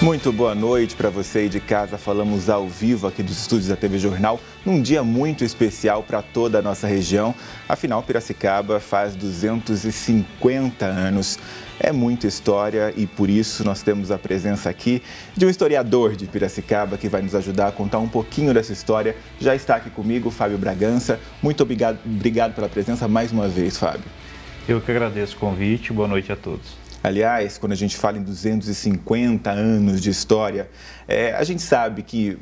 Muito boa noite para você aí de casa. Falamos ao vivo aqui dos estúdios da TV Jornal, num dia muito especial para toda a nossa região. Afinal, Piracicaba faz 250 anos. É muita história e por isso nós temos a presença aqui de um historiador de Piracicaba que vai nos ajudar a contar um pouquinho dessa história. Já está aqui comigo, Fábio Bragança. Muito obrigado pela presença mais uma vez, Fábio. Eu que agradeço o convite. Boa noite a todos. Aliás, quando a gente fala em 250 anos de história, a gente sabe que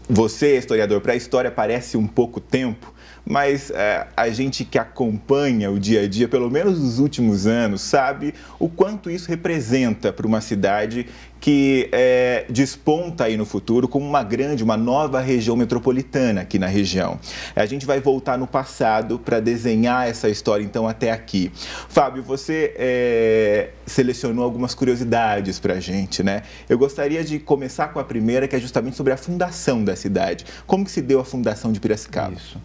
você, historiador, para a história parece um pouco tempo, mas a gente que acompanha o dia a dia, pelo menos nos últimos anos, sabe o quanto isso representa para uma cidade que desponta aí no futuro como uma nova região metropolitana aqui na região. A gente vai voltar no passado para desenhar essa história, então, até aqui. Fábio, você selecionou algumas curiosidades para a gente, né? Eu gostaria de começar com a primeira, que é justamente sobre a fundação da cidade. Como que se deu a fundação de Piracicaba? Isso.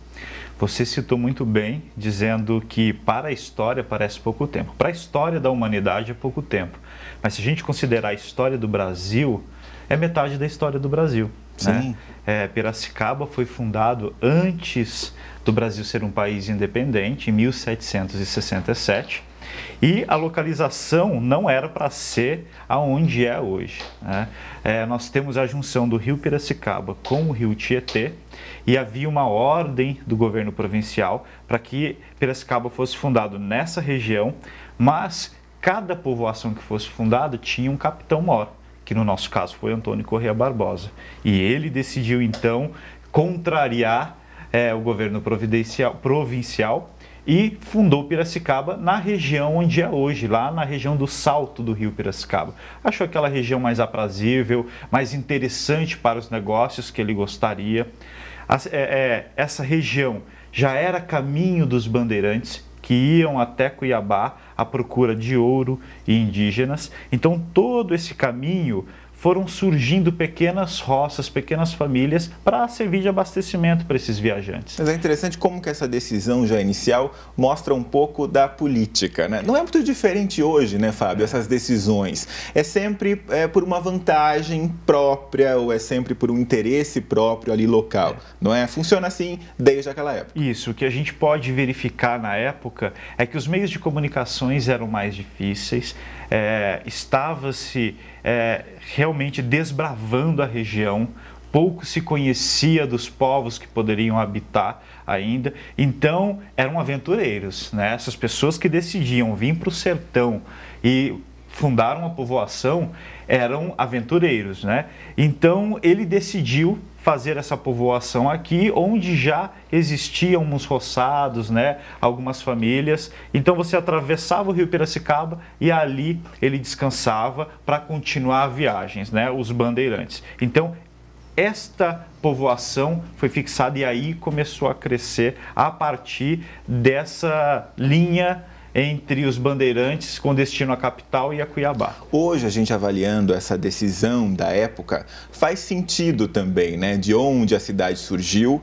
Você citou muito bem, dizendo que para a história parece pouco tempo. Para a história da humanidade é pouco tempo. Mas se a gente considerar a história do Brasil, é metade da história do Brasil. Sim. Né? Piracicaba foi fundado antes do Brasil ser um país independente, em 1767. E a localização não era para ser aonde é hoje. Né? Nós temos a junção do rio Piracicaba com o rio Tietê e havia uma ordem do governo provincial para que Piracicaba fosse fundado nessa região, mas cada povoação que fosse fundada tinha um capitão-mor, que no nosso caso foi Antônio Corrêa Barbosa. E ele decidiu então contrariar o governo provincial e fundou Piracicaba na região onde é hoje, lá na região do Salto do rio Piracicaba. Achou aquela região mais aprazível, mais interessante para os negócios que ele gostaria. Essa região já era caminho dos bandeirantes, que iam até Cuiabá à procura de ouro e indígenas. Então, todo esse caminho foram surgindo pequenas roças, pequenas famílias para servir de abastecimento para esses viajantes. Mas é interessante como que essa decisão já inicial mostra um pouco da política, né? Não é muito diferente hoje, né, Fábio, essas decisões. É sempre por uma vantagem própria ou é sempre por um interesse próprio ali local, não é? Funciona assim desde aquela época. Isso, o que a gente pode verificar na época é que os meios de comunicações eram mais difíceis, estava-se realmente desbravando a região, pouco se conhecia dos povos que poderiam habitar ainda, então eram aventureiros, né? Essas pessoas que decidiam vir para o sertão e fundaram uma povoação eram aventureiros, né? Então ele decidiu fazer essa povoação aqui, onde já existiam uns roçados, né? Algumas famílias. Então você atravessava o rio Piracicaba e ali ele descansava para continuar viagens, né? Os bandeirantes. Então esta povoação foi fixada e aí começou a crescer a partir dessa linha entre os bandeirantes com destino à capital e a Cuiabá. Hoje, a gente avaliando essa decisão da época, faz sentido também, né? De onde a cidade surgiu.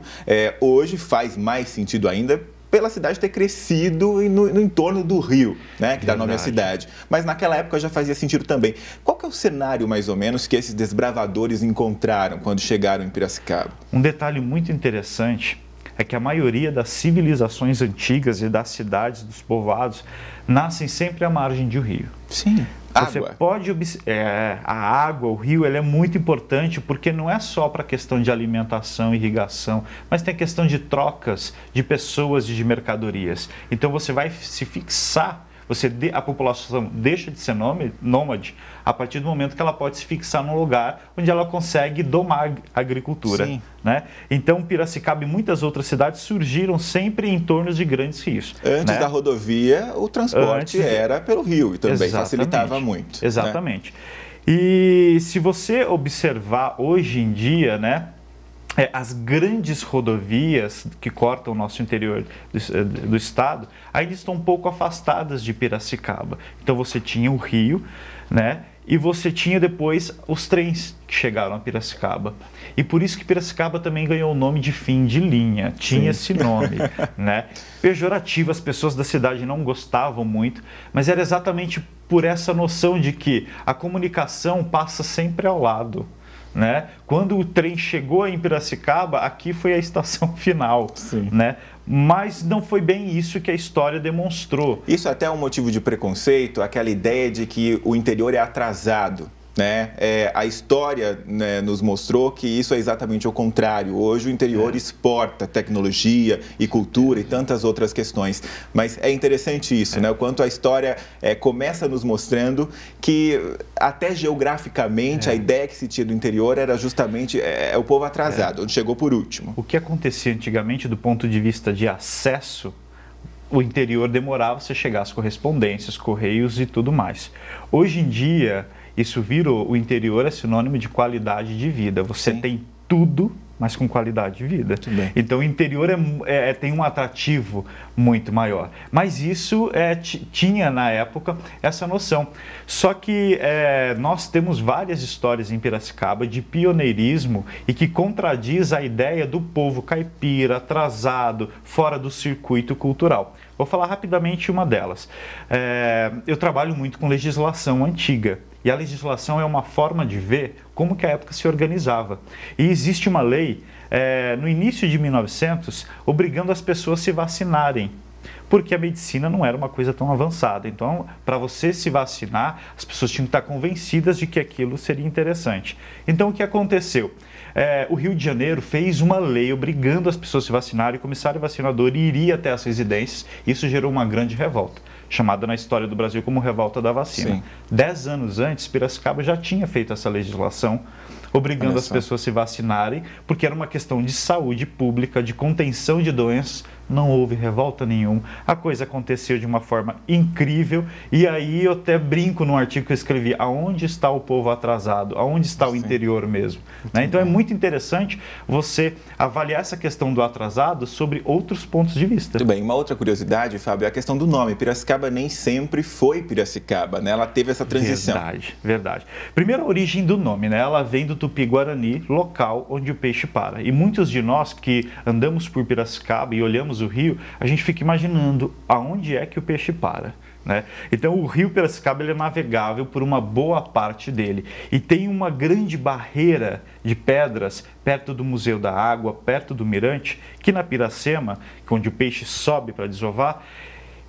Hoje faz mais sentido ainda pela cidade ter crescido no entorno do rio, né? Que dá nome à cidade. Mas naquela época já fazia sentido também. Qual que é o cenário, mais ou menos, que esses desbravadores encontraram quando chegaram em Piracicaba? Um detalhe muito interessante é que a maioria das civilizações antigas e das cidades, dos povoados, nascem sempre à margem de um rio. Sim, Você pode a água, o rio, ele é muito importante porque não é só para a questão de alimentação, irrigação, mas tem a questão de trocas de pessoas e de mercadorias. Então você vai se fixar, a população deixa de ser nômade a partir do momento que ela pode se fixar num lugar onde ela consegue domar a agricultura. Sim. Né? Então Piracicaba e muitas outras cidades surgiram sempre em torno de grandes rios. Antes da rodovia, o transporte era pelo rio e também facilitava muito. Exatamente. Né? E se você observar hoje em dia, né? As grandes rodovias que cortam o nosso interior do estado ainda estão um pouco afastadas de Piracicaba. Então você tinha o rio, né? E você tinha depois os trens que chegaram a Piracicaba. E por isso que Piracicaba também ganhou o nome de fim de linha. Tinha esse nome, né? Pejorativo, as pessoas da cidade não gostavam muito, mas era exatamente por essa noção de que a comunicação passa sempre ao lado, né? Quando o trem chegou em Piracicaba, aqui foi a estação final, né? Mas não foi bem isso que a história demonstrou. Isso até é um motivo de preconceito, aquela ideia de que o interior é atrasado. Né? A história, né, nos mostrou que isso é exatamente o contrário. Hoje o interior exporta tecnologia e cultura e tantas outras questões. Mas é interessante isso, né? O quanto a história começa nos mostrando que até geograficamente a ideia que se tinha do interior era justamente o povo atrasado, onde chegou por último. O que acontecia antigamente do ponto de vista de acesso, o interior demorava você chegar às correspondências, correios e tudo mais. Hoje em dia, isso virou, o interior é sinônimo de qualidade de vida. Você tem tudo, mas com qualidade de vida. Então o interior tem um atrativo muito maior. Mas isso tinha na época essa noção. Só que nós temos várias histórias em Piracicaba de pioneirismo e que contradiz a ideia do povo caipira, atrasado, fora do circuito cultural. Vou falar rapidamente uma delas. Eu trabalho muito com legislação antiga. E a legislação é uma forma de ver como que a época se organizava. E existe uma lei, no início de 1900, obrigando as pessoas a se vacinarem, porque a medicina não era uma coisa tão avançada. Então, para você se vacinar, as pessoas tinham que estar convencidas de que aquilo seria interessante. Então, o que aconteceu? O Rio de Janeiro fez uma lei obrigando as pessoas a se vacinarem, e o comissário vacinador iria até as residências. Isso gerou uma grande revolta, chamada na história do Brasil como Revolta da Vacina. 10 anos antes, Piracicaba já tinha feito essa legislação, obrigando as pessoas a se vacinarem, porque era uma questão de saúde pública, de contenção de doenças. Não houve revolta nenhuma, a coisa aconteceu de uma forma incrível, e aí eu até brinco num artigo que eu escrevi, aonde está o povo atrasado, aonde está o interior mesmo, né? Então é muito interessante você avaliar essa questão do atrasado sobre outros pontos de vista. Muito bem, uma outra curiosidade, Fábio, é a questão do nome. Piracicaba nem sempre foi Piracicaba, né? Ela teve essa transição. Verdade. Primeiro, a origem do nome, né? Ela vem do Tupi-Guarani, local onde o peixe para. E muitos de nós que andamos por Piracicaba e olhamos o rio, a gente fica imaginando aonde é que o peixe para, né? Então o rio Piracicaba ele é navegável por uma boa parte dele e tem uma grande barreira de pedras perto do Museu da Água, perto do Mirante, que na Piracema, onde o peixe sobe para desovar,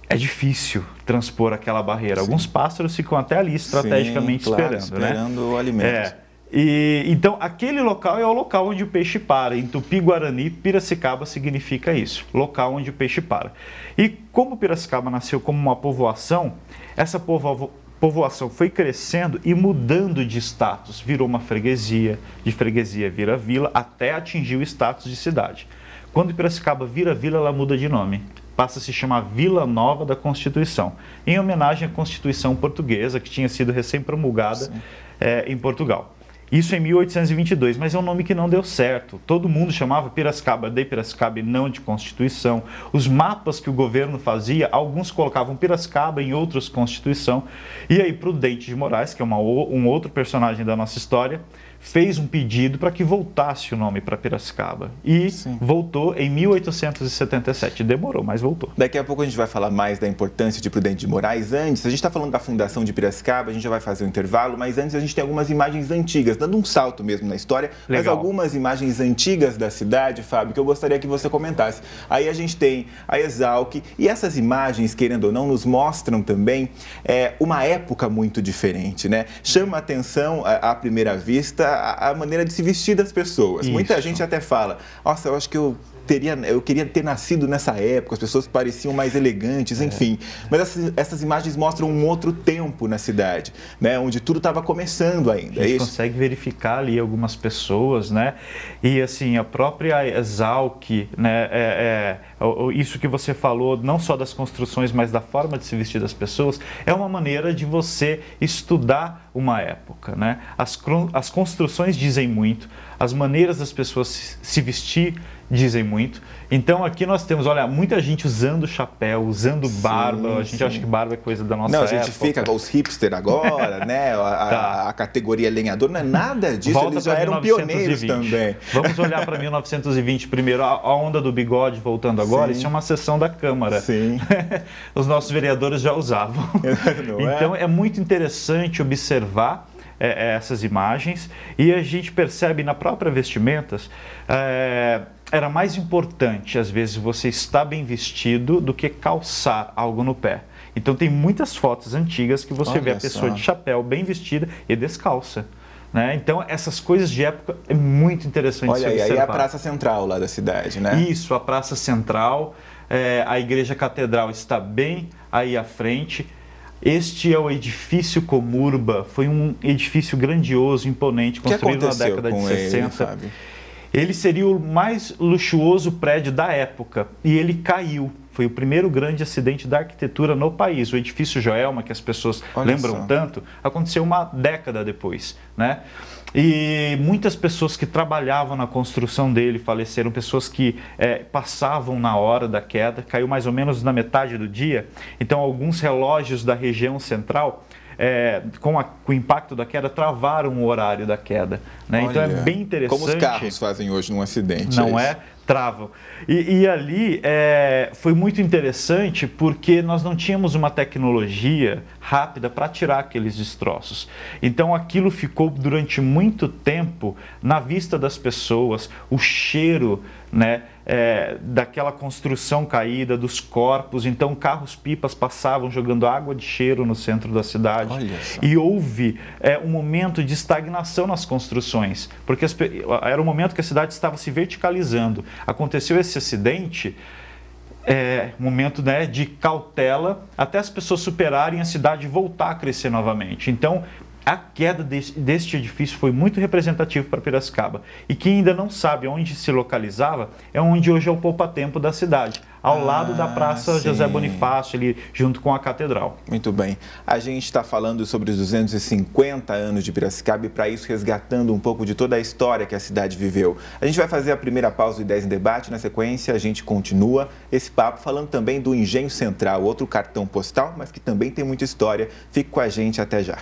é difícil transpor aquela barreira. Alguns pássaros ficam até ali estrategicamente esperando o alimento. Então, aquele local é o local onde o peixe para. Em Tupi-Guarani, Piracicaba significa isso, local onde o peixe para. E como Piracicaba nasceu como uma povoação, essa povoação foi crescendo e mudando de status. Virou uma freguesia, de freguesia vira vila, até atingir o status de cidade. Quando Piracicaba vira vila, ela muda de nome. Passa a se chamar Vila Nova da Constituição, em homenagem à Constituição portuguesa, que tinha sido recém-promulgada em Portugal. Isso em 1822, mas é um nome que não deu certo. Todo mundo chamava Piracicaba de Piracicaba e não de Constituição. Os mapas que o governo fazia, alguns colocavam Piracicaba, em outros Constituição. E aí Prudente de Moraes, que é um outro personagem da nossa história, fez um pedido para que voltasse o nome para Piracicaba. E voltou em 1877. Demorou, mas voltou. Daqui a pouco a gente vai falar mais da importância de Prudente de Moraes. Antes, a gente está falando da fundação de Piracicaba, a gente já vai fazer um intervalo, mas antes a gente tem algumas imagens antigas, dando um salto mesmo na história, mas algumas imagens antigas da cidade, Fábio, que eu gostaria que você comentasse. Aí a gente tem a Exalc, e essas imagens, querendo ou não, nos mostram também uma época muito diferente, né? Chama a atenção, à primeira vista, a maneira de se vestir das pessoas. Isso. Muita gente até fala, nossa, eu acho que eu queria ter nascido nessa época, as pessoas pareciam mais elegantes, enfim. Mas essas imagens mostram um outro tempo na cidade, né, onde tudo estava começando ainda. A gente consegue verificar ali algumas pessoas, né? E assim, a própria Exalc, né, isso que você falou, não só das construções, mas da forma de se vestir das pessoas, é uma maneira de você estudar uma época, né? As construções dizem muito, as maneiras das pessoas se vestir dizem muito. Então aqui nós temos, olha, muita gente usando chapéu, usando barba. A gente acha que barba é coisa da nossa época. Não, a gente fica com os hipster agora, né? A categoria lenhador, não é nada disso. Volta, eles já eram pioneiros também. Vamos olhar para 1920 primeiro. A onda do bigode voltando agora, isso é uma sessão da Câmara. Sim. Os nossos vereadores já usavam. Então é muito interessante observar essas imagens, e a gente percebe na própria vestimentas, era mais importante às vezes você estar bem vestido do que calçar algo no pé. Então tem muitas fotos antigas que você vê a pessoa de chapéu bem vestida e descalça. Né? Então essas coisas de época é muito interessante observar. Olha, aí é a Praça Central lá da cidade, né? Isso, a Praça Central, a Igreja Catedral está bem aí à frente. Este é o edifício Comurba, foi um edifício grandioso, imponente, construído na década de 60. Ele seria o mais luxuoso prédio da época e ele caiu. Foi o primeiro grande acidente da arquitetura no país. O edifício Joelma, que as pessoas lembram tanto, aconteceu uma década depois, né? E muitas pessoas que trabalhavam na construção dele faleceram, pessoas que passavam na hora da queda, caiu mais ou menos na metade do dia. Então, alguns relógios da região central, com o impacto da queda, travaram o horário da queda. Né? Então, é bem interessante. Como os carros fazem hoje num acidente. Não é? Travam. E ali foi muito interessante porque nós não tínhamos uma tecnologia rápida para tirar aqueles destroços. Então aquilo ficou durante muito tempo na vista das pessoas, o cheiro, né, daquela construção caída, dos corpos. Então carros-pipas passavam jogando água de cheiro no centro da cidade. E houve um momento de estagnação nas construções, porque era um momento que a cidade estava se verticalizando. Aconteceu esse acidente, momento, né, de cautela, até as pessoas superarem a cidade e voltar a crescer novamente. Então, a queda deste edifício foi muito representativa para Piracicaba. E quem ainda não sabe onde se localizava, é onde hoje é o poupa-tempo da cidade, ao lado da Praça José Bonifácio, ali junto com a Catedral. Muito bem. A gente está falando sobre os 250 anos de Piracicaba e, para isso, resgatando um pouco de toda a história que a cidade viveu. A gente vai fazer a primeira pausa do Ideias em Debate. Na sequência, a gente continua esse papo falando também do Engenho Central, outro cartão postal, mas que também tem muita história. Fique com a gente, até já.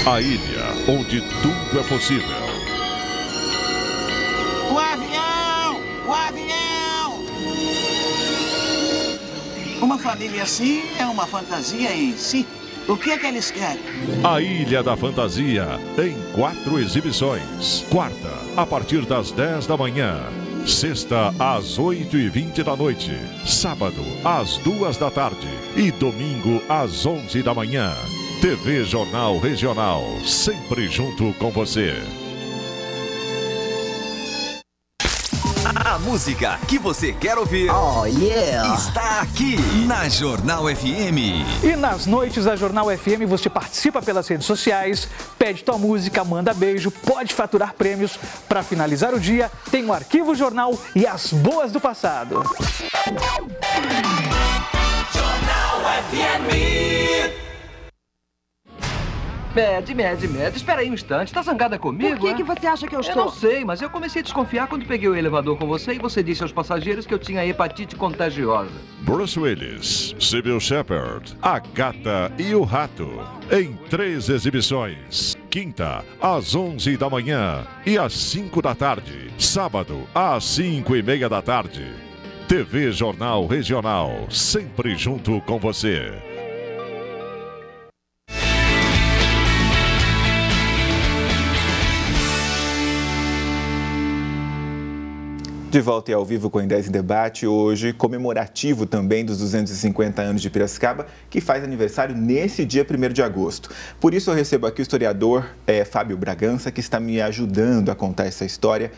A ilha onde tudo é possível. O avião! O avião! Uma família assim é uma fantasia em si. O que é que eles querem? A Ilha da Fantasia, em 4 exibições. Quarta, a partir das 10 da manhã. Sexta, às 8h20 da noite. Sábado, às 2 da tarde. E domingo, às 11 da manhã. TV Jornal Regional, sempre junto com você. A música que você quer ouvir está aqui na Jornal FM. E nas noites da Jornal FM você participa pelas redes sociais, pede tua música, manda beijo, pode faturar prêmios. Para finalizar o dia, tem o Arquivo Jornal e as boas do passado. Jornal FM. Mede. Espera aí um instante. Tá zangada comigo? Por que você acha que eu estou? Eu não sei, mas eu comecei a desconfiar quando peguei o elevador com você e você disse aos passageiros que eu tinha hepatite contagiosa. Bruce Willis, Sybil Shepherd, A Gata e o Rato, em 3 exibições. Quinta, às 11 da manhã e às 5 da tarde. Sábado, às 5h30 da tarde. TV Jornal Regional, sempre junto com você. De volta e ao vivo com Ideias em Debate, hoje comemorativo também dos 250 anos de Piracicaba, que faz aniversário nesse dia 1º de agosto. Por isso eu recebo aqui o historiador Fábio Bragança, que está me ajudando a contar essa história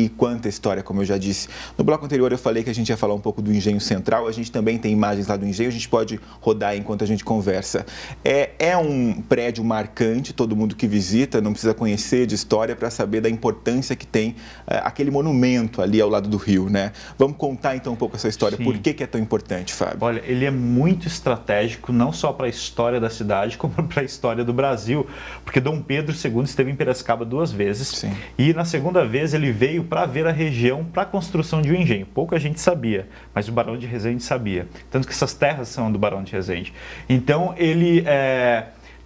e quanta história, como eu já disse. No bloco anterior eu falei que a gente ia falar um pouco do Engenho Central, a gente também tem imagens lá do Engenho, a gente pode rodar enquanto a gente conversa. É um prédio marcante, todo mundo que visita não precisa conhecer de história para saber da importância que tem aquele monumento ali ao lado do rio, né? Vamos contar então um pouco essa história. Sim. Por que é tão importante, Fábio? Olha, ele é muito estratégico, não só para a história da cidade, como para a história do Brasil, porque Dom Pedro II esteve em Piracicaba 2 vezes. Sim. E na segunda vez ele veio para ver a região para a construção de um engenho. Pouca gente sabia, mas o Barão de Resende sabia. Tanto que essas terras são do Barão de Resende. Então ele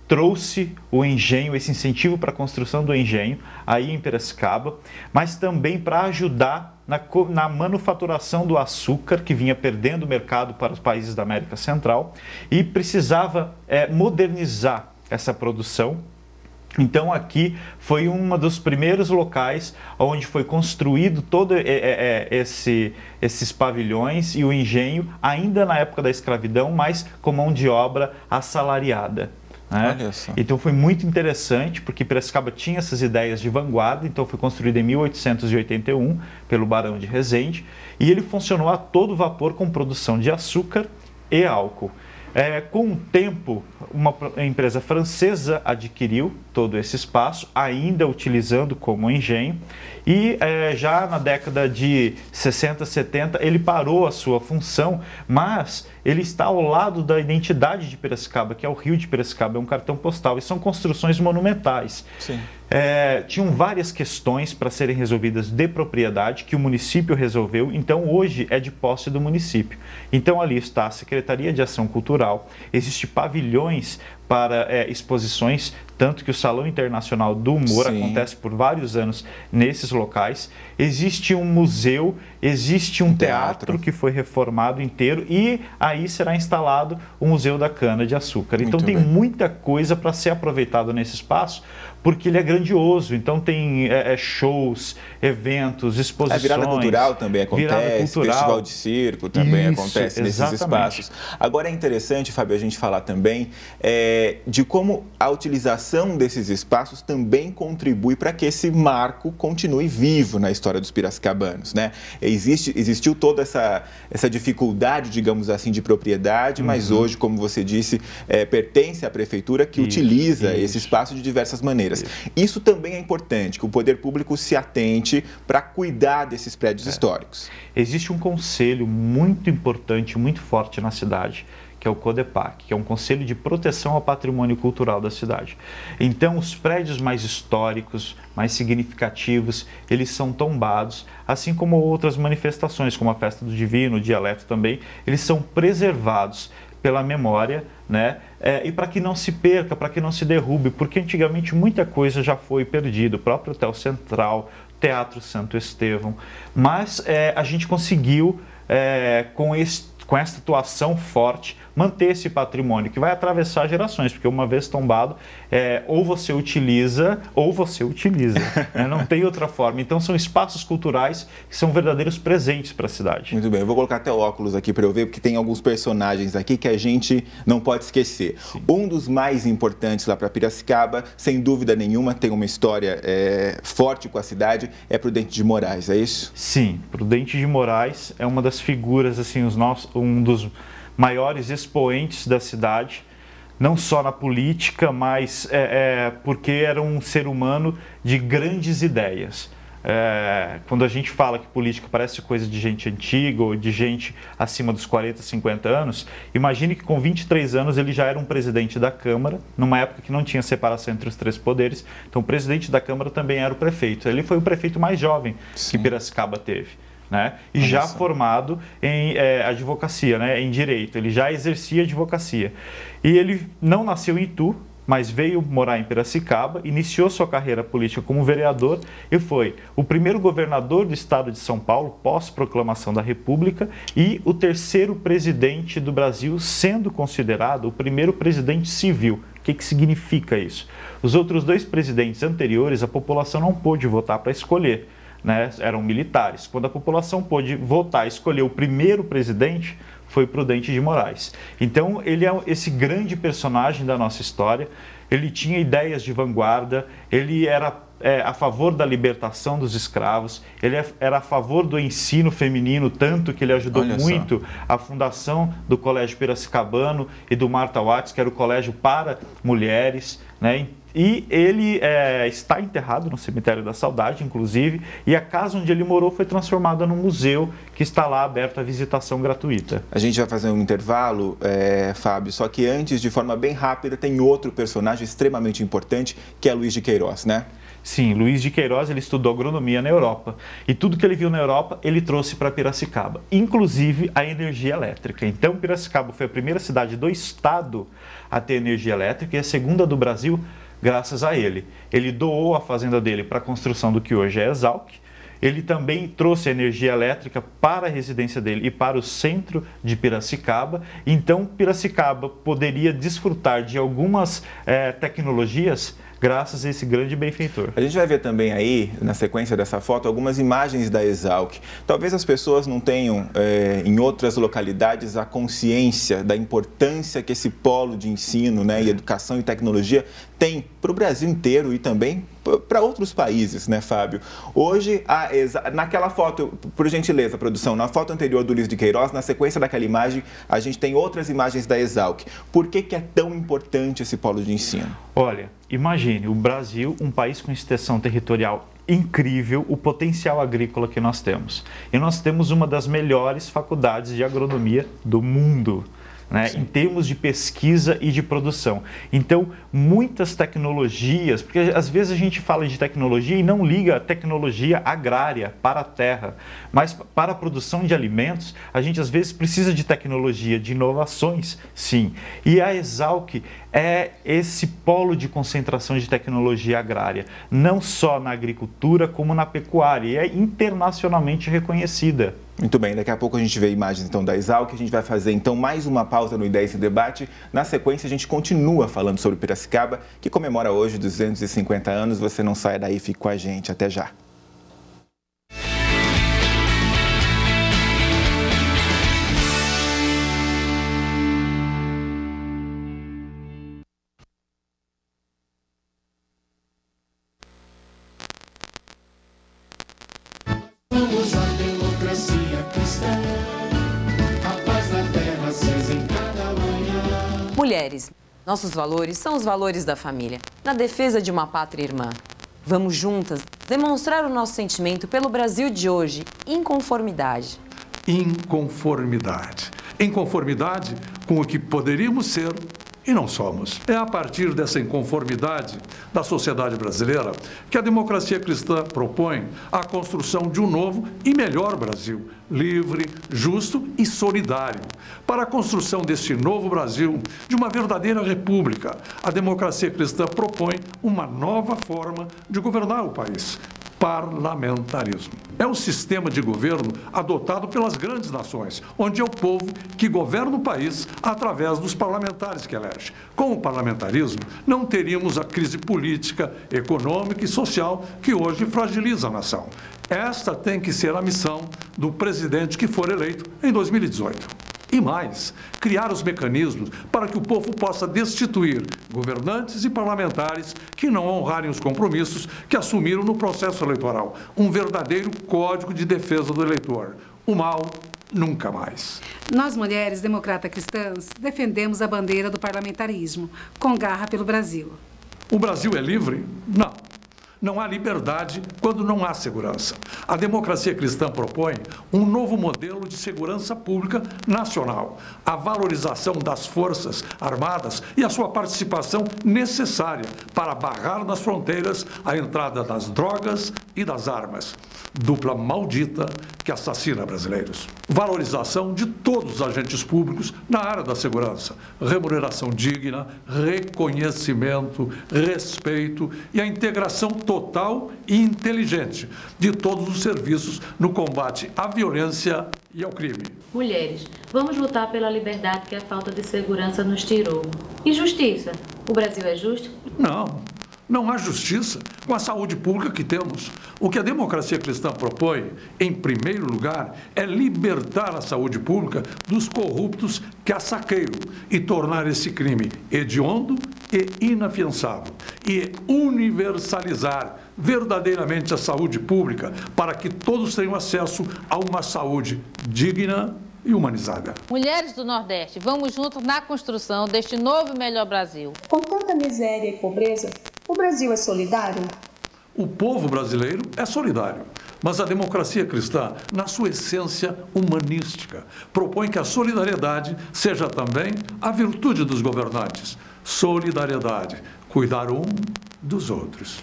trouxe o engenho, esse incentivo para a construção do engenho aí em Piracicaba, mas também para ajudar na manufaturação do açúcar, que vinha perdendo o mercado para os países da América Central e precisava modernizar essa produção. Então aqui foi um dos primeiros locais onde foi construído todo esses pavilhões e o engenho, ainda na época da escravidão, mas com mão de obra assalariada. Né? Então foi muito interessante, porque Piracicaba tinha essas ideias de vanguarda, então foi construído em 1881 pelo Barão de Resende, e ele funcionou a todo vapor com produção de açúcar e álcool. Com o tempo, uma empresa francesa adquiriu todo esse espaço, ainda utilizando como engenho, e já na década de 60, 70, ele parou a sua função, mas ele está ao lado da identidade de Piracicaba, que é o Rio de Piracicaba, é um cartão postal, e são construções monumentais. Sim. Tinham várias questões para serem resolvidas de propriedade que o município resolveu, então hoje é de posse do município. Então ali está a Secretaria de Ação Cultural, existem pavilhões para exposições, tanto que o Salão Internacional do Humor acontece por vários anos nesses locais. Existe um museu, existe um teatro que foi reformado inteiro e aí será instalado o Museu da Cana de Açúcar. Então tem muita coisa para ser aproveitada nesse espaço, porque ele é grandioso, então tem shows, eventos, exposições. A virada cultural também acontece, festival de circo também acontece nesses espaços. Agora é interessante, Fábio, a gente falar também de como a utilização desses espaços também contribui para que esse marco continue vivo na história dos piracicabanos, né? Existiu toda essa dificuldade, digamos assim, de propriedade, mas hoje, como você disse, pertence à prefeitura que utiliza esse espaço de diversas maneiras. Isso também é importante, que o poder público se atente para cuidar desses prédios históricos. Existe um conselho muito importante, muito forte na cidade, que é o CODEPAC, que é um conselho de proteção ao patrimônio cultural da cidade. Então, os prédios mais históricos, mais significativos, eles são tombados, assim como outras manifestações, como a Festa do Divino, o Dialeto também, eles são preservados pela memória, né? E para que não se perca, para que não se derrube, porque antigamente muita coisa já foi perdida, o próprio Hotel Central, Teatro Santo Estevão, mas a gente conseguiu, com essa atuação forte, manter esse patrimônio que vai atravessar gerações, porque uma vez tombado, ou você utiliza, né? Não tem outra forma. Então são espaços culturais que são verdadeiros presentes para a cidade. Muito bem, eu vou colocar até óculos aqui para eu ver, porque tem alguns personagens aqui que a gente não pode esquecer. Sim. Um dos mais importantes lá para Piracicaba, sem dúvida nenhuma, tem uma história forte com a cidade, é Prudente de Moraes, é isso? Sim, Prudente de Moraes é uma das figuras, assim, um dos maiores expoentes da cidade, não só na política, mas porque era um ser humano de grandes ideias. Quando a gente fala que política parece coisa de gente antiga ou de gente acima dos 40, 50 anos, imagine que com 23 anos ele já era um presidente da Câmara, numa época que não tinha separação entre os 3 poderes, então o presidente da Câmara também era o prefeito. Ele foi o prefeito mais jovem que Piracicaba teve. Né? E já formado em advocacia, né? Em direito, ele já exercia advocacia. E ele não nasceu em Itu, mas veio morar em Piracicaba, iniciou sua carreira política como vereador e foi o primeiro governador do estado de São Paulo, pós-proclamação da República, e o 3º presidente do Brasil, sendo considerado o primeiro presidente civil. O que significa isso? Os outros 2 presidentes anteriores, a população não pôde votar para escolher. Né, eram militares. Quando a população pôde votar e escolher o primeiro presidente, foi Prudente de Moraes. Então, ele é esse grande personagem da nossa história, ele tinha ideias de vanguarda, ele era a favor da libertação dos escravos, ele era a favor do ensino feminino, tanto que ele ajudou muito a fundação do Colégio Piracicabano e do Martha Watts, que era o colégio para mulheres, né? E ele está enterrado no Cemitério da Saudade, inclusive, e a casa onde ele morou foi transformada num museu que está lá aberto à visitação gratuita. A gente vai fazer um intervalo, Fábio, só que antes, de forma bem rápida, tem outro personagem extremamente importante, que é Luiz de Queiroz, né? Sim, Luiz de Queiroz, ele estudou agronomia na Europa e tudo que ele viu na Europa, ele trouxe para Piracicaba, inclusive a energia elétrica. Então, Piracicaba foi a primeira cidade do estado a ter energia elétrica e a segunda do Brasil, graças a ele. Ele doou a fazenda dele para a construção do que hoje é Exalc. Ele também trouxe a energia elétrica para a residência dele e para o centro de Piracicaba. Então, Piracicaba poderia desfrutar de algumas tecnologias graças a esse grande benfeitor. A gente vai ver também aí, na sequência dessa foto, algumas imagens da Exalc. Talvez as pessoas não tenham, em outras localidades, a consciência da importância que esse polo de ensino, né, e educação e tecnologia tem para o Brasil inteiro e também para outros países, né, Fábio? Hoje, naquela foto, por gentileza, produção, na foto anterior do Luiz de Queiroz, na sequência daquela imagem, a gente tem outras imagens da Exalc. Por que é tão importante esse polo de ensino? Olha, imagine, o Brasil, um país com extensão territorial incrível, o potencial agrícola que nós temos. E nós temos uma das melhores faculdades de agronomia do mundo, né, em termos de pesquisa e de produção. Então, muitas tecnologias, porque às vezes a gente fala de tecnologia e não liga a tecnologia agrária para a terra, mas para a produção de alimentos, a gente às vezes precisa de tecnologia, de inovações, sim. E a Exalc é esse polo de concentração de tecnologia agrária, não só na agricultura, como na pecuária, e é internacionalmente reconhecida. Muito bem, daqui a pouco a gente vê imagens então da Exalc, a gente vai fazer então mais uma pausa no Ideias em Debate. Na sequência a gente continua falando sobre Piracicaba, que comemora hoje 250 anos. Você não sai daí, fique com a gente. Até já. Mulheres, nossos valores são os valores da família, na defesa de uma pátria irmã. Vamos juntas demonstrar o nosso sentimento pelo Brasil de hoje, inconformidade. Inconformidade. Inconformidade com o que poderíamos ser e não somos. É a partir dessa inconformidade da sociedade brasileira que a democracia cristã propõe a construção de um novo e melhor Brasil, livre, justo e solidário. Para a construção deste novo Brasil, de uma verdadeira república, a democracia cristã propõe uma nova forma de governar o país. Parlamentarismo. É o sistema de governo adotado pelas grandes nações, onde é o povo que governa o país através dos parlamentares que elege. Com o parlamentarismo, não teríamos a crise política, econômica e social que hoje fragiliza a nação. Esta tem que ser a missão do presidente que for eleito em 2018. E mais, criar os mecanismos para que o povo possa destituir governantes e parlamentares que não honrarem os compromissos que assumiram no processo eleitoral. Um verdadeiro código de defesa do eleitor. O mal, nunca mais. Nós, mulheres democratas cristãs, defendemos a bandeira do parlamentarismo, com garra pelo Brasil. O Brasil é livre? Não. Não há liberdade quando não há segurança. A democracia cristã propõe um novo modelo de segurança pública nacional, a valorização das forças armadas e a sua participação necessária para barrar nas fronteiras a entrada das drogas e das armas. Dupla maldita que assassina brasileiros. Valorização de todos os agentes públicos na área da segurança. Remuneração digna, reconhecimento, respeito e a integração total e inteligente de todos os serviços no combate à violência e ao crime. Mulheres, vamos lutar pela liberdade que a falta de segurança nos tirou. E justiça? O Brasil é justo? Não há justiça com a saúde pública que temos. O que a democracia cristã propõe, em primeiro lugar, é libertar a saúde pública dos corruptos que a saqueiam e tornar esse crime hediondo e inafiançável e universalizar verdadeiramente a saúde pública para que todos tenham acesso a uma saúde digna e humanizada. Mulheres do Nordeste, vamos juntos na construção deste novo e melhor Brasil. Com tanta miséria e pobreza, o Brasil é solidário? O povo brasileiro é solidário, mas a democracia cristã, na sua essência humanística, propõe que a solidariedade seja também a virtude dos governantes. Solidariedade, cuidar um dos outros.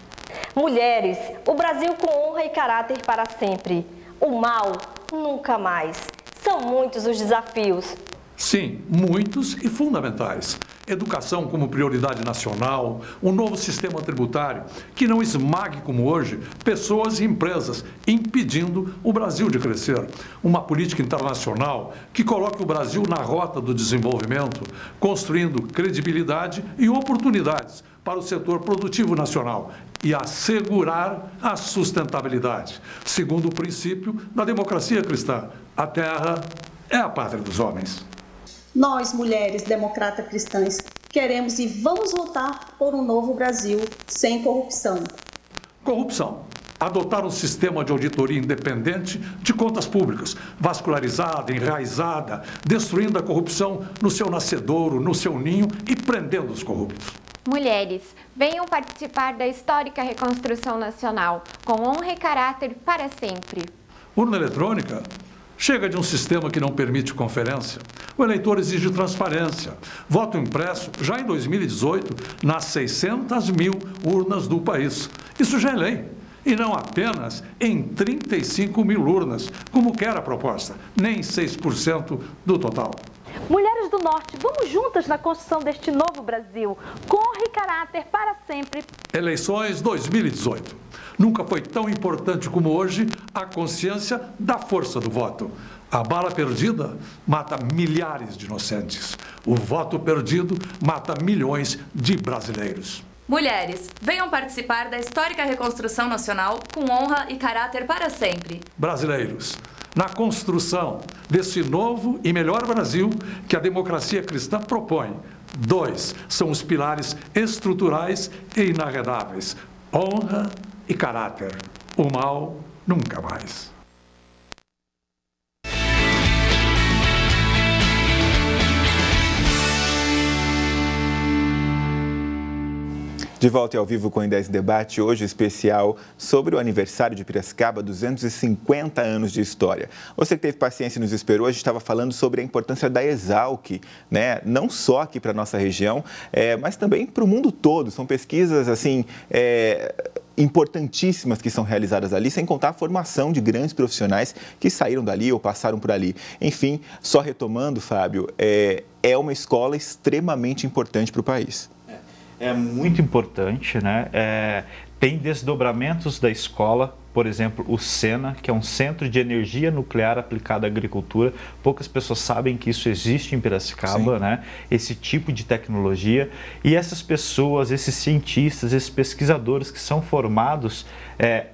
Mulheres, o Brasil com honra e caráter para sempre. O mal, nunca mais. São muitos os desafios. Sim, muitos e fundamentais. Educação como prioridade nacional, um novo sistema tributário que não esmague, como hoje, pessoas e empresas, impedindo o Brasil de crescer. Uma política internacional que coloque o Brasil na rota do desenvolvimento, construindo credibilidade e oportunidades para o setor produtivo nacional e assegurar a sustentabilidade, segundo o princípio da democracia cristã. A terra é a pátria dos homens. Nós, mulheres democratas cristãs, queremos e vamos lutar por um novo Brasil sem corrupção. Corrupção. Adotar um sistema de auditoria independente de contas públicas, vascularizada, enraizada, destruindo a corrupção no seu nascedouro, no seu ninho e prendendo os corruptos. Mulheres, venham participar da histórica reconstrução nacional, com honra e caráter para sempre. Urna eletrônica? Chega de um sistema que não permite conferência. O eleitor exige transparência. Voto impresso já em 2018 nas 600 mil urnas do país. Isso já é lei. E não apenas em 35 mil urnas, como quer a proposta, nem 6% do total. Mulheres do Norte, vamos juntas na construção deste novo Brasil, com honra e caráter para sempre. Eleições 2018. Nunca foi tão importante como hoje a consciência da força do voto. A bala perdida mata milhares de inocentes. O voto perdido mata milhões de brasileiros. Mulheres, venham participar da histórica reconstrução nacional com honra e caráter para sempre. Brasileiros, na construção desse novo e melhor Brasil que a democracia cristã propõe, 2 são os pilares estruturais e inarredáveis: honra e caráter. O mal nunca mais. De volta e ao vivo com o Em10 Debate, hoje especial sobre o aniversário de Piracicaba, 250 anos de história. Você que teve paciência e nos esperou, a gente estava falando sobre a importância da Exalc, né? Não só aqui para a nossa região, mas também para o mundo todo. São pesquisas, assim, importantíssimas que são realizadas ali, sem contar a formação de grandes profissionais que saíram dali ou passaram por ali. Enfim, só retomando, Fábio, é uma escola extremamente importante para o país. É muito importante, né? Tem desdobramentos da escola, por exemplo, o SENA, que é um Centro de Energia Nuclear Aplicada à Agricultura. Poucas pessoas sabem que isso existe em Piracicaba, né? Esse tipo de tecnologia. E essas pessoas, esses cientistas, esses pesquisadores que são formados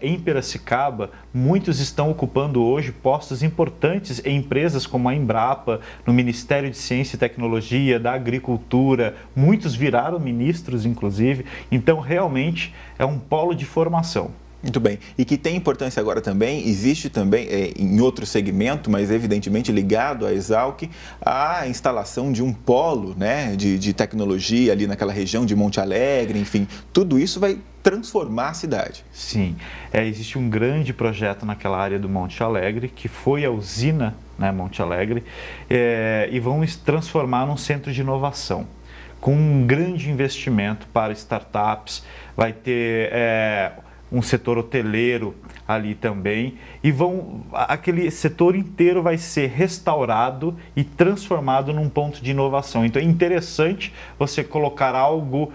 em Piracicaba, muitos estão ocupando hoje postos importantes em empresas como a Embrapa, no Ministério de Ciência e Tecnologia, da Agricultura. Muitos viraram ministros, inclusive. Então, realmente, é um polo de formação. Muito bem. E que tem importância agora também, existe também em outro segmento, mas evidentemente ligado à Exalc, a instalação de um polo, né, de tecnologia ali naquela região de Monte Alegre, enfim, tudo isso vai transformar a cidade. Sim, existe um grande projeto naquela área do Monte Alegre, que foi a usina, né, Monte Alegre, e vão transformar num centro de inovação, com um grande investimento para startups, vai ter um setor hoteleiro ali também, e aquele setor inteiro vai ser restaurado e transformado num ponto de inovação. Então é interessante você colocar algo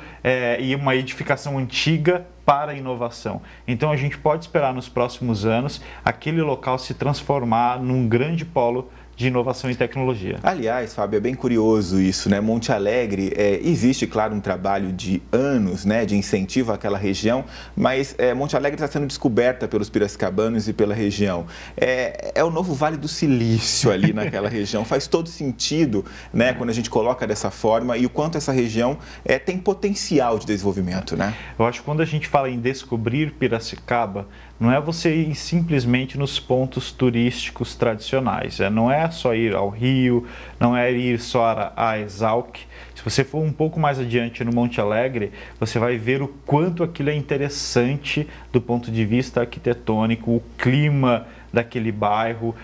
e uma edificação antiga para a inovação. Então a gente pode esperar nos próximos anos aquele local se transformar num grande polo de inovação e tecnologia. Aliás, Fábio, é bem curioso isso, né? Monte Alegre, existe, claro, um trabalho de anos, né, de incentivo àquela região, mas Monte Alegre está sendo descoberta pelos piracicabanos e pela região. É o novo Vale do Silício ali naquela região. Faz todo sentido, né, quando a gente coloca dessa forma e o quanto essa região tem potencial de desenvolvimento, né? Eu acho que quando a gente fala em descobrir Piracicaba, não é você ir simplesmente nos pontos turísticos tradicionais, não é só ir ao Rio, não é ir só a Exalc. Se você for um pouco mais adiante no Monte Alegre, você vai ver o quanto aquilo é interessante do ponto de vista arquitetônico, o clima daquele bairro.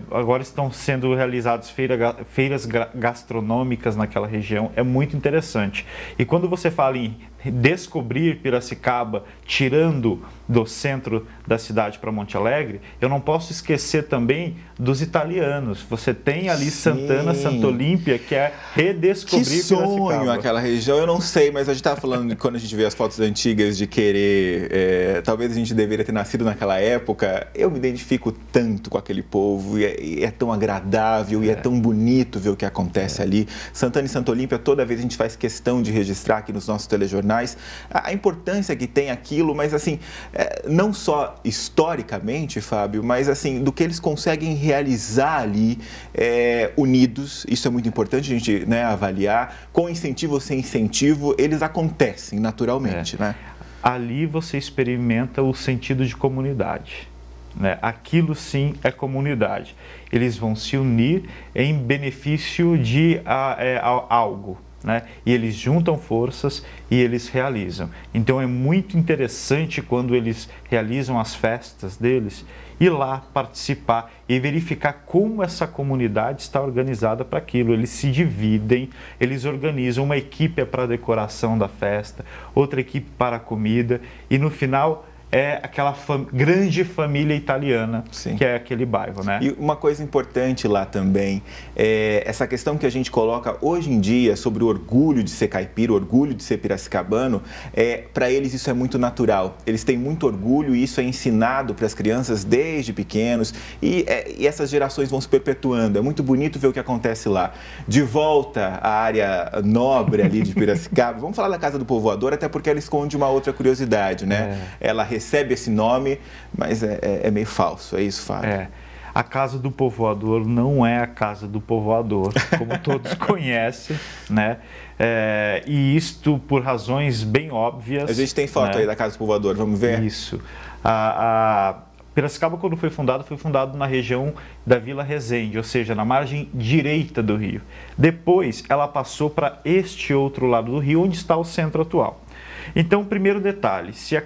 Agora estão sendo realizadas feiras gastronômicas naquela região, é muito interessante. E quando você fala em descobrir Piracicaba, tirando do centro da cidade para Monte Alegre, eu não posso esquecer também dos italianos. Você tem ali Santana, Santa Olímpia, que é redescobrir Piracicaba. Que sonho aquela região, eu não sei, mas a gente estava falando, quando a gente vê as fotos antigas, de querer, talvez a gente deveria ter nascido naquela época. Eu me identifico tanto com aquele povo, e é tão agradável, e é tão bonito ver o que acontece ali. Santana e Santa Olímpia, toda vez a gente faz questão de registrar aqui nos nossos telejornais a importância que tem aquilo, mas assim, não só historicamente, Fábio, mas assim, do que eles conseguem realizar ali unidos. Isso é muito importante a gente, né, avaliar. Com incentivo ou sem incentivo, eles acontecem naturalmente, né? Ali você experimenta o sentido de comunidade, né? Aquilo sim é comunidade. Eles vão se unir em benefício de algo, né? E eles juntam forças e eles realizam. Então é muito interessante quando eles realizam as festas deles, ir lá participar e verificar como essa comunidade está organizada para aquilo. Eles se dividem, eles organizam, uma equipe para a decoração da festa, outra equipe para a comida, e no final é aquela grande família italiana. Sim. Que é aquele bairro, né? E uma coisa importante lá também é essa questão que a gente coloca hoje em dia sobre o orgulho de ser caipira, o orgulho de ser piracicabano. Para eles isso é muito natural. Eles têm muito orgulho e isso é ensinado para as crianças desde pequenos, e essas gerações vão se perpetuando. É muito bonito ver o que acontece lá. De volta à área nobre ali de Piracicaba, vamos falar da Casa do Povoador, até porque ela esconde uma outra curiosidade, né? Ela recebe esse nome, mas é meio falso, é isso, Fábio? A Casa do Povoador não é a Casa do Povoador, como todos conhecem, né? E isto por razões bem óbvias. A gente tem foto, né, aí da Casa do Povoador, vamos ver? Isso. Piracicaba, quando foi fundado na região da Vila Resende, ou seja, na margem direita do rio. Depois, ela passou para este outro lado do rio, onde está o centro atual. Então, primeiro detalhe, se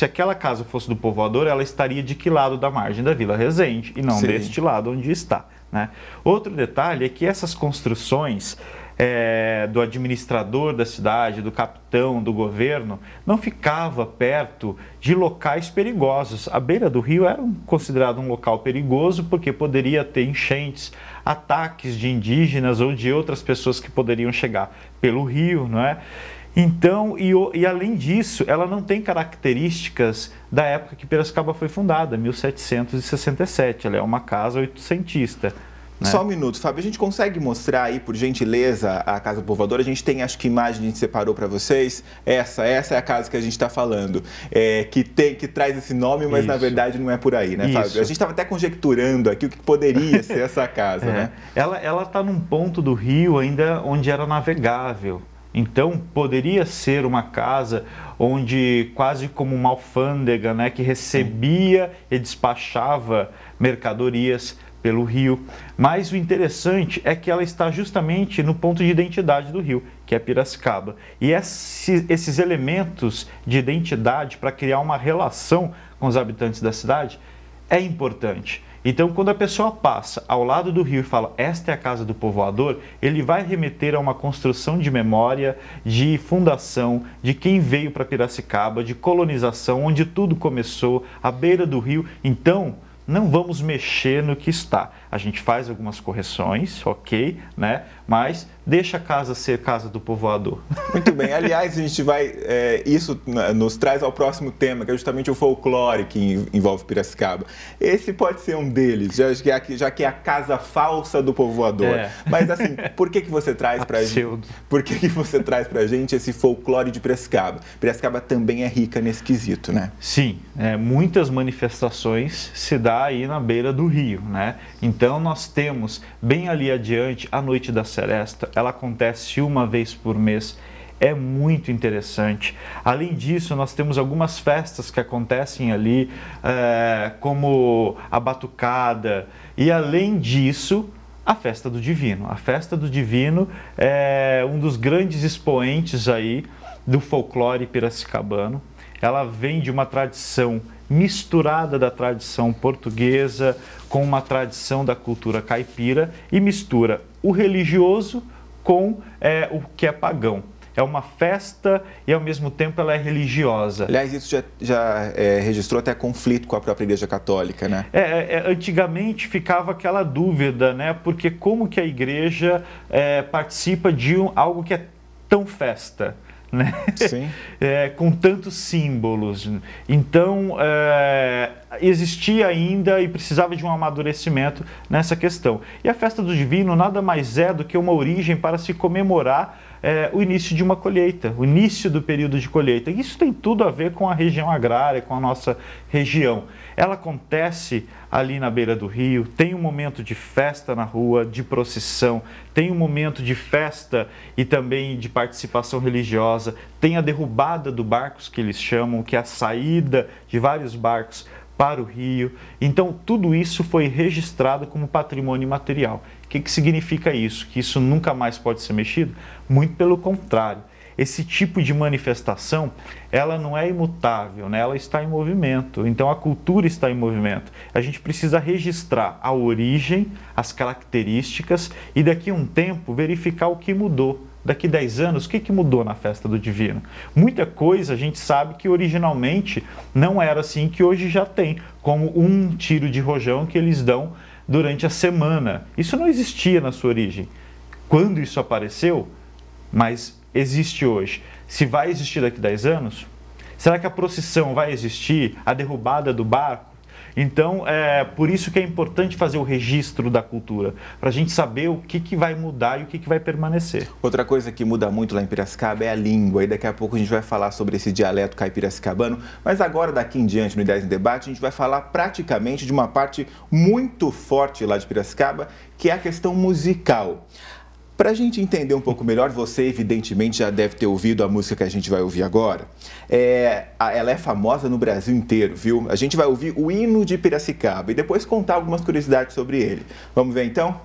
aquela casa fosse do Povoador, ela estaria de que lado da margem da Vila Resende e não deste lado onde está, né? Outro detalhe é que essas construções do administrador da cidade, do capitão, do governo, não ficava perto de locais perigosos. A beira do rio era considerado um local perigoso porque poderia ter enchentes, ataques de indígenas ou de outras pessoas que poderiam chegar pelo rio, não é? Então, e além disso, ela não tem características da época que Piracicaba foi fundada, 1767. Ela é uma casa oitocentista. Né? Só um minuto, Fábio. A gente consegue mostrar aí, por gentileza, a Casa do Povoador? A gente tem, acho que imagem a gente separou para vocês. Essa é a casa que a gente está falando, que traz esse nome, mas na verdade não é por aí, né, Fábio? A gente estava até conjecturando aqui o que poderia ser essa casa, né? Ela está num ponto do rio ainda onde era navegável. Então, poderia ser uma casa onde, quase como uma alfândega, né, que recebia e despachava mercadorias pelo rio. Mas o interessante é que ela está justamente no ponto de identidade do rio, que é Piracicaba. E esses elementos de identidade para criar uma relação com os habitantes da cidade é importante. Então, quando a pessoa passa ao lado do rio e fala, esta é a Casa do Povoador, ele vai remeter a uma construção de memória, de fundação, de quem veio para Piracicaba, de colonização, onde tudo começou, à beira do rio. Então, não vamos mexer no que está. a gente faz algumas correções, ok, né? Mas deixa a casa ser casa do povoador. Muito bem, aliás, a gente vai, isso nos traz ao próximo tema, que é justamente o folclore que envolve Piracicaba. Esse pode ser um deles, já que é a casa falsa do povoador. Mas assim, por que você traz pra gente? Por que você traz pra gente esse folclore de Piracicaba? Piracicaba também é rica nesse quesito, né? Sim, muitas manifestações se dá aí na beira do rio, né? Então nós temos bem ali adiante a Noite da Seresta, ela acontece uma vez por mês, é muito interessante. Além disso, nós temos algumas festas que acontecem ali, como a Batucada, e além disso, a Festa do Divino. A Festa do Divino é um dos grandes expoentes aí do folclore piracicabano. Ela vem de uma tradição misturada da tradição portuguesa com uma tradição da cultura caipira e mistura o religioso com o que é pagão. É uma festa e, ao mesmo tempo, ela é religiosa. Aliás, isso já registrou até conflito com a própria Igreja Católica, né? Antigamente ficava aquela dúvida, né? Porque como que a Igreja participa de algo que é tão festa, né? Sim. Com tantos símbolos. Então, existia ainda e precisava de um amadurecimento nessa questão. E a Festa do Divino nada mais é do que uma origem para se comemorar o início de uma colheita, o início do período de colheita. Isso tem tudo a ver com a região agrária, com a nossa região. Ela acontece ali na beira do rio, tem um momento de festa na rua, de procissão, tem um momento de festa e também de participação religiosa, tem a derrubada do barcos, que eles chamam, que é a saída de vários barcos para o rio. Então, tudo isso foi registrado como patrimônio imaterial. O que significa isso? Que isso nunca mais pode ser mexido? Muito pelo contrário. Esse tipo de manifestação, ela não é imutável, né? Ela está em movimento. Então, a cultura está em movimento. A gente precisa registrar a origem, as características e, daqui a um tempo, verificar o que mudou. Daqui 10 anos, o que mudou na Festa do Divino? Muita coisa a gente sabe que originalmente não era assim, que hoje já tem, como um tiro de rojão que eles dão durante a semana. Isso não existia na sua origem. Quando isso apareceu, mas existe hoje. Se vai existir daqui 10 anos, será que a procissão vai existir? A derrubada do barco? Então, por isso que é importante fazer o registro da cultura, para a gente saber o que vai mudar e o que vai permanecer. Outra coisa que muda muito lá em Piracicaba é a língua, e daqui a pouco a gente vai falar sobre esse dialeto caipiracicabano, mas agora, daqui em diante, no Ideias em Debate, a gente vai falar praticamente de uma parte muito forte lá de Piracicaba, que é a questão musical. Para a gente entender um pouco melhor, você evidentemente já deve ter ouvido a música que a gente vai ouvir agora. Ela é famosa no Brasil inteiro, viu? A gente vai ouvir o hino de Piracicaba e depois contar algumas curiosidades sobre ele. Vamos ver então?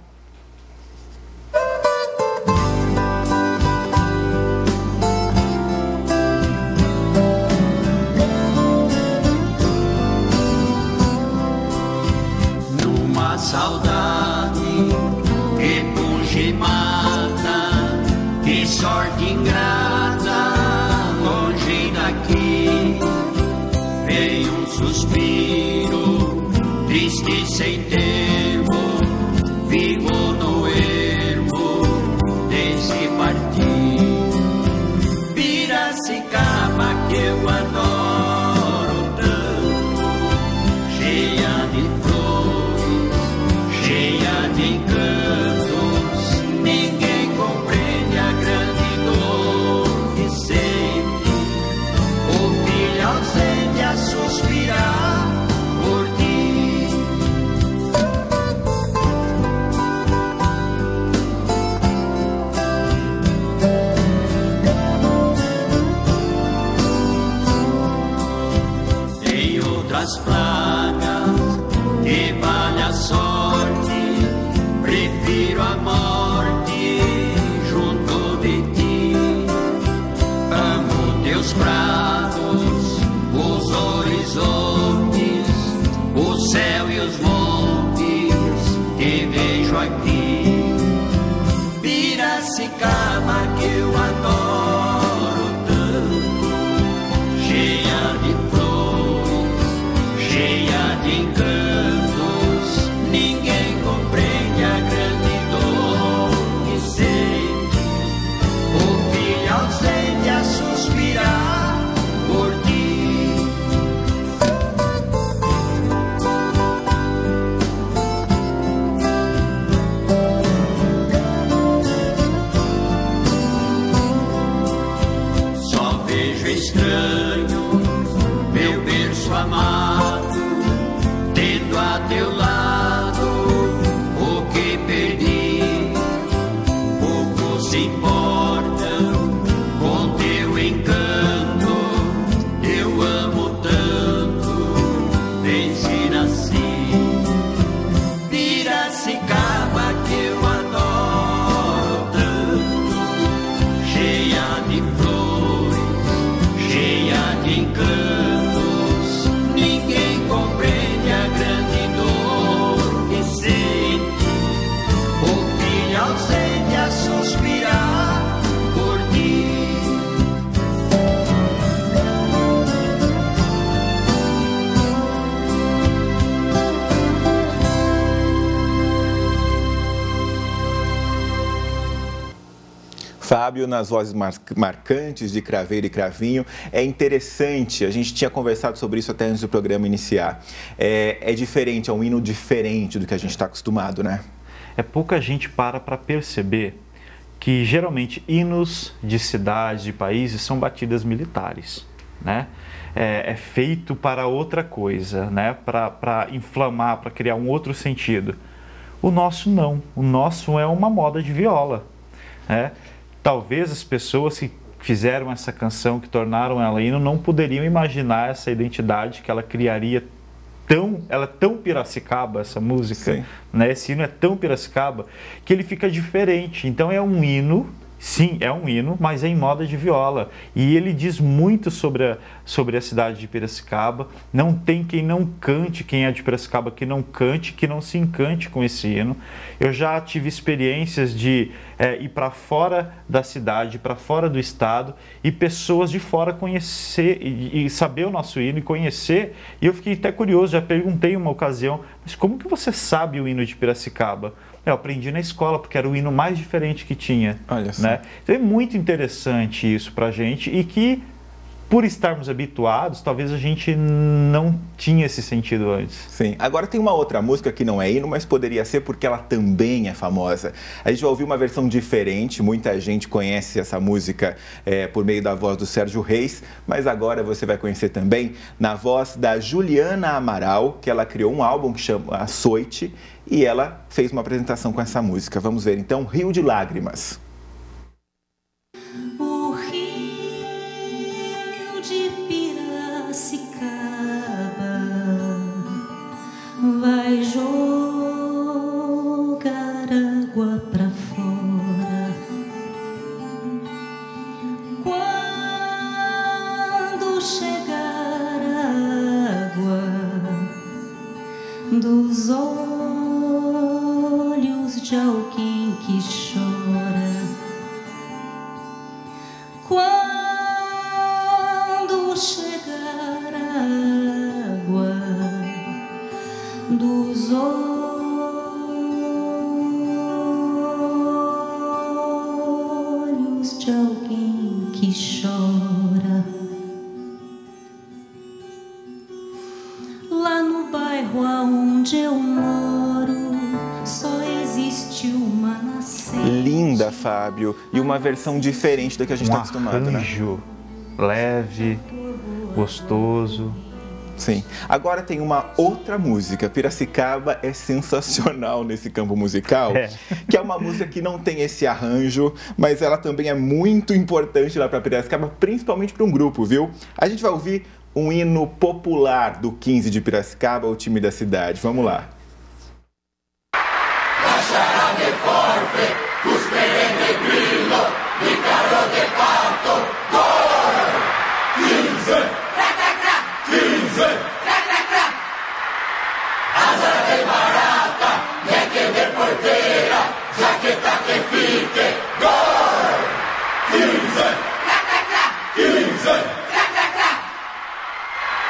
Numa saudade que punge mata, que sorte ingrata, longe daqui, veio um suspiro, triste sem tempo, vivo no ermo desse partir. Piracicaba que eu adoro tanto, cheia de flores, cheia de encantos, ninguém compreende a grande dor que sente o filho ausente a suspirar por ti. Tem outras pragas que vale a sorte, prefiro a morte junto de ti. Amo teus prados, os horizontes, o céu e os montes que vejo aqui. Piracicaba que eu adoro tanto, cheia de flores, cheia de encantos, ninguém compreende se importam com teu encanto. Eu amo tanto desde nasci. Piracicaba que eu adoro tanto, cheia de flores, cheia de encantos. Ninguém compreende a grande dor que sente o filho ausente a suspirar por ti. Fábio, nas vozes marcantes de Craveiro e Cravinho, é interessante, a gente tinha conversado sobre isso até antes do programa iniciar. É diferente, é um hino diferente do que a gente está acostumado, né? Pouca gente para perceber que geralmente hinos de cidades, de países, são batidas militares, né? É feito para outra coisa, né? Para inflamar, para criar um outro sentido. O nosso não, o nosso é uma moda de viola, né? Talvez as pessoas que fizeram essa canção, que tornaram ela hino, não poderiam imaginar essa identidade que ela criaria. Ela é tão Piracicaba, essa música, né? Esse hino é tão Piracicaba que ele fica diferente. Então é um hino, sim, é um hino, mas é em moda de viola. E ele diz muito sobre a cidade de Piracicaba. Não tem quem não cante, quem é de Piracicaba que não cante, que não se encante com esse hino. Eu já tive experiências de ir para fora da cidade, para fora do estado, e pessoas de fora conhecer e saber o nosso hino e conhecer. E eu fiquei até curioso, já perguntei uma ocasião, mas como que você sabe o hino de Piracicaba? Eu aprendi na escola, porque era o hino mais diferente que tinha. Olha só. Né? Então é muito interessante isso pra gente, e que, por estarmos habituados, talvez a gente não tinha esse sentido antes. Sim. Agora tem uma outra música que não é hino, mas poderia ser porque ela também é famosa. A gente vai ouvir uma versão diferente, muita gente conhece essa música por meio da voz do Sérgio Reis, mas agora você vai conhecer também na voz da Juliana Amaral, que ela criou um álbum que chama Açoite, e ela fez uma apresentação com essa música. Vamos ver então, Rio de Lágrimas. O rio de Piracicaba vai jogar água pra fora. Quando chegar a água dos olhos de alguém que chora, quando chegar a água dos olhos de alguém que chora, lá no bairro aonde eu moro, só existe uma nascente. Linda, Fábio, e uma versão diferente da que a gente está acostumado, né? Arranjo leve, gostoso. Sim. Agora tem uma outra música. Piracicaba é sensacional nesse campo musical, que é uma música que não tem esse arranjo, mas ela também é muito importante lá para Piracicaba, principalmente para um grupo, viu? A gente vai ouvir um hino popular do 15 de Piracicaba, o time da cidade. Vamos lá.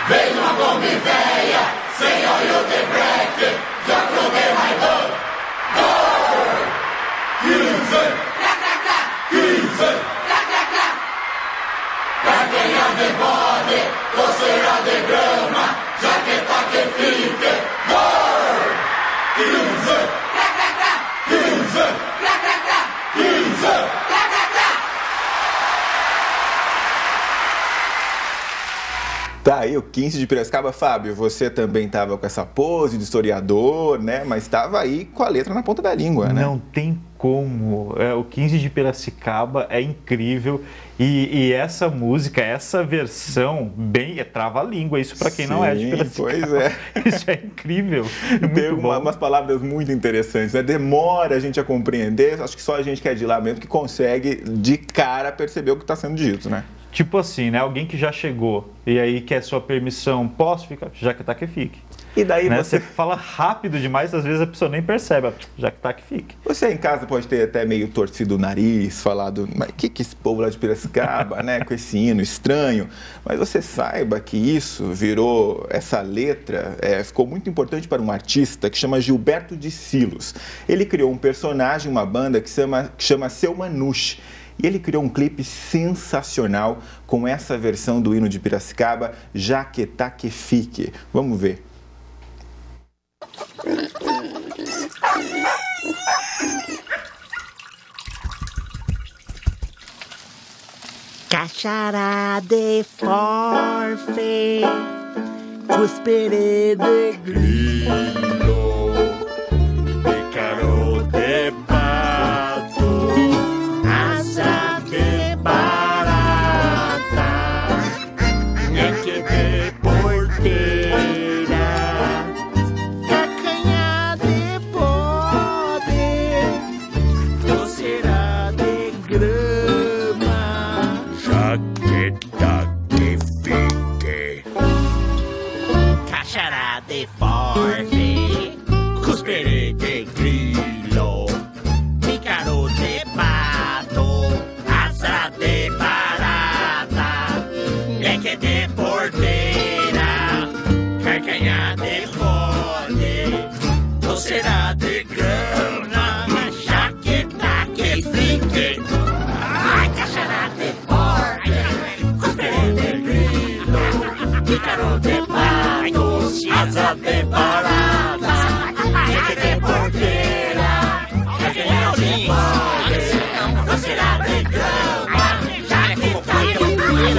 Vem uma Kombi véia, sem óleo de breque, já provei mais dor. Gol! 15! Carteira de bode, coceira de grama, jaqueta que fique. Gol! 15! Tá aí o 15 de Piracicaba. Fábio, você também estava com essa pose de historiador, né? Mas estava aí com a letra na ponta da língua, né? Não tem como. O 15 de Piracicaba é incrível e essa música, essa versão, bem, trava a língua, isso para quem não é de Piracicaba. Pois é. Isso é incrível. Tem umas palavras muito interessantes, né? Demora a gente a compreender, acho que só a gente que é de lá mesmo que consegue de cara perceber o que está sendo dito, né? Tipo assim, né? Alguém que já chegou e aí quer sua permissão, posso ficar? Já que tá, que fique. E daí né? você fala rápido demais, às vezes a pessoa nem percebe, já que tá, que fique. Você em casa pode ter até meio torcido o nariz, falado, mas que esse povo lá de Piracicaba, né? Com esse hino estranho. Mas você saiba que isso virou, essa letra, ficou muito importante para um artista que chama Gilberto de Silos. Ele criou um personagem, uma banda que chama Seu Manouche. E ele criou um clipe sensacional com essa versão do hino de Piracicaba, Já que tá que fique. Vamos ver. Cachará de forfe, cuspere de grilo, pícaro de pato, asa de barata, gente de porteira, cacanha de bode, doceira de grama, jaqueta que fique, cachará de forfe, cuspere de grilo, pícaro de pato, asa de barata, leque de porteira, carcanha de bode, doceira de grama, jaqueta que fique. Ai, cachará de forte, cuspere de grilo, pícaro de pato, asa de barata, leque de porteira, carcanha de bode, doceira de grama, jaqueta que fique.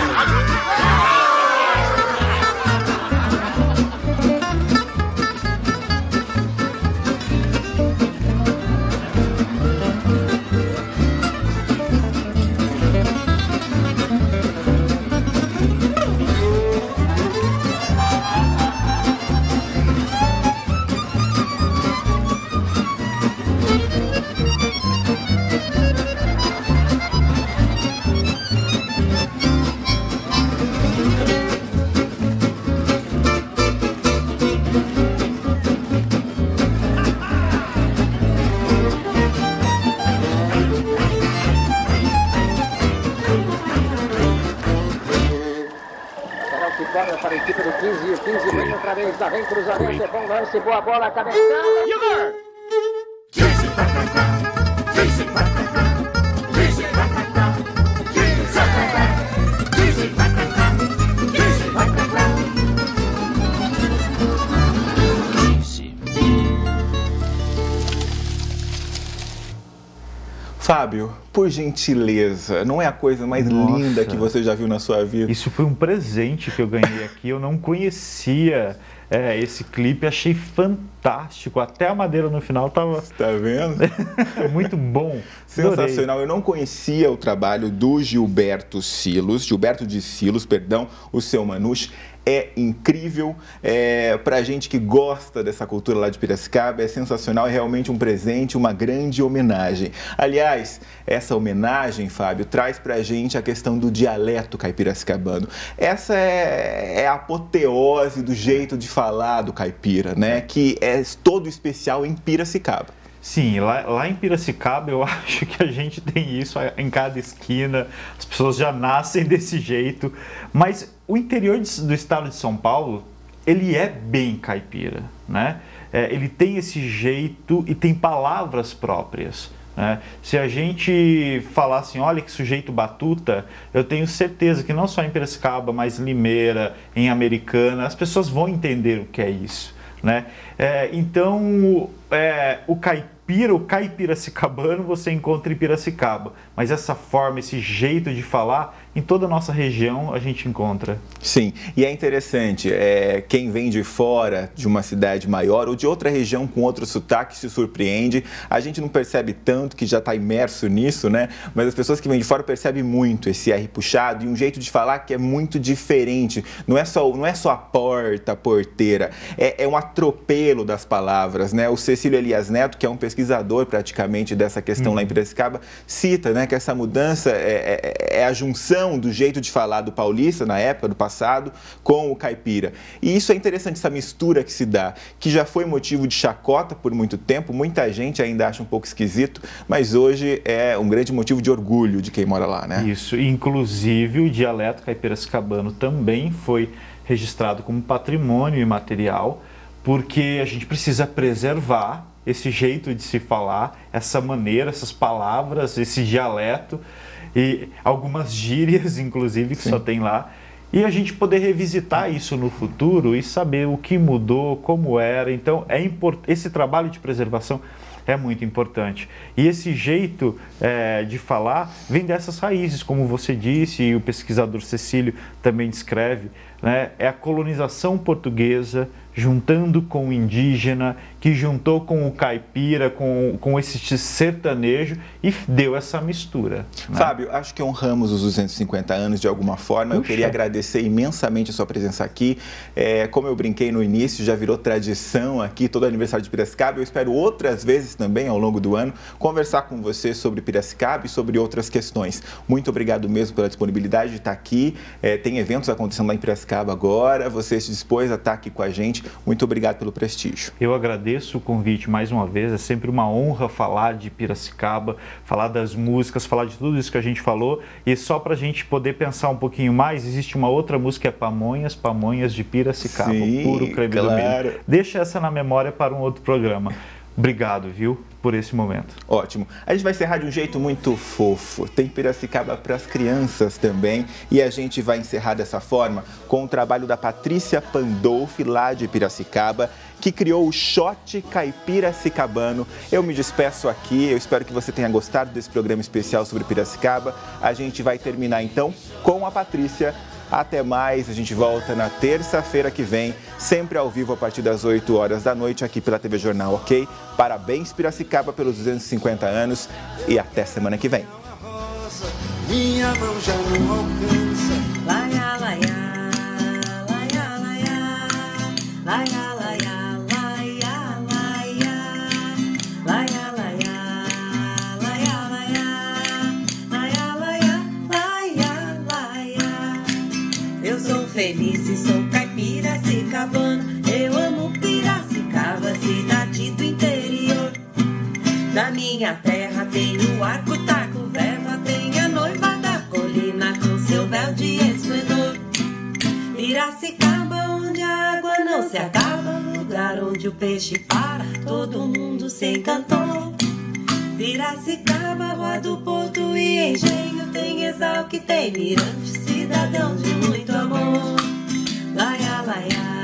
Para a equipe do 15, o 15 vem outra vez, lá vem cruzamento, é bom lance, boa bola, cabeçada, e o gol! Fábio, por gentileza, não é a coisa mais linda que você já viu na sua vida? Isso foi um presente que eu ganhei aqui, eu não conhecia esse clipe, achei fantástico, até a madeira no final estava... Tá vendo? Muito bom. Sensacional, Adorei. Eu não conhecia o trabalho do Gilberto de Silos, o Seu Manouche. É incrível, pra gente que gosta dessa cultura lá de Piracicaba, é sensacional, é realmente um presente, uma grande homenagem. Aliás, essa homenagem, Fábio, traz pra gente a questão do dialeto caipiracicabano. Essa é a apoteose do jeito de falar do caipira, né? Que é todo especial em Piracicaba. Sim, lá em Piracicaba eu acho que a gente tem isso em cada esquina, as pessoas já nascem desse jeito, mas o interior do estado de São Paulo, ele é bem caipira, né? Ele tem esse jeito e tem palavras próprias, né? Se a gente falar assim, olha que sujeito batuta, eu tenho certeza que não só em Piracicaba, mas em Limeira, em Americana, as pessoas vão entender o que é isso, né? Então, o caipiracicabano você encontra em Piracicaba, mas essa forma, esse jeito de falar em toda a nossa região a gente encontra. Sim, e é interessante, quem vem de fora de uma cidade maior ou de outra região com outro sotaque se surpreende. A gente não percebe tanto, que já está imerso nisso, né? Mas as pessoas que vêm de fora percebem muito esse R puxado e um jeito de falar que é muito diferente. Não é só a porta, a porteira, é um atropelo das palavras, né? O Cecílio Elias Neto, que é um pesquisador praticamente dessa questão lá em Piracicaba, cita, né, que essa mudança é a junção do jeito de falar do paulista na época, do passado, com o caipira. E isso é interessante, essa mistura que se dá, que já foi motivo de chacota por muito tempo, muita gente ainda acha um pouco esquisito, mas hoje é um grande motivo de orgulho de quem mora lá, né? Isso, inclusive o dialeto caipiracicabano também foi registrado como patrimônio imaterial, porque a gente precisa preservar esse jeito de se falar, essa maneira, essas palavras, esse dialeto e algumas gírias, inclusive, que só tem lá. E a gente poder revisitar isso no futuro e saber o que mudou, como era. Então, esse trabalho de preservação é muito importante. E esse jeito de falar vem dessas raízes, como você disse, e o pesquisador Cecílio também descreve, né? É a colonização portuguesa juntando com o indígena, que juntou com o caipira, com esse sertanejo e deu essa mistura. Né? Fábio, acho que honramos os 250 anos de alguma forma. Puxa. Eu queria agradecer imensamente a sua presença aqui. Como eu brinquei no início, já virou tradição aqui, todo aniversário de Piracicaba. Eu espero outras vezes também, ao longo do ano, conversar com você sobre Piracicaba e sobre outras questões. Muito obrigado mesmo pela disponibilidade de estar aqui. Tem eventos acontecendo lá em Piracicaba agora. Você se dispôs a estar aqui com a gente. Muito obrigado pelo prestígio. Eu agradeço o convite mais uma vez. É sempre uma honra falar de Piracicaba, falar das músicas, falar de tudo isso que a gente falou. E só para a gente poder pensar um pouquinho mais, existe uma outra música, é Pamonhas, Pamonhas de Piracicaba. Sim, puro creme do milho. Deixa essa na memória para um outro programa. Obrigado, viu, por esse momento. Ótimo. A gente vai encerrar de um jeito muito fofo. Tem Piracicaba para as crianças também. E a gente vai encerrar dessa forma com o trabalho da Patrícia Pandolfi, lá de Piracicaba, que criou o Shot Caipiracicabano. Eu me despeço aqui. Eu espero que você tenha gostado desse programa especial sobre Piracicaba. A gente vai terminar, então, com a Patrícia. Até mais, a gente volta na terça-feira que vem, sempre ao vivo a partir das 8 horas da noite aqui pela TV Jornal, ok? Parabéns, Piracicaba, pelos 250 anos e até semana que vem. Minha mão já não alcança. Laia, laia, laia, laia, laia, laia, laia, laia, laia, laia, laia, laia, laia, laia. Eu sou feliz e sou caipiracicabano. Eu amo Piracicaba, cidade do interior. Na minha terra tem o arco, taco, verba, tem a noiva da colina com seu véu de esplendor. Piracicaba, onde a água não se acaba, lugar onde o peixe para, todo mundo se encantou. Piracicaba, rua do porto e engenho, tem Exalc, tem Mirante, cidadão de muito amor. Laia, laia.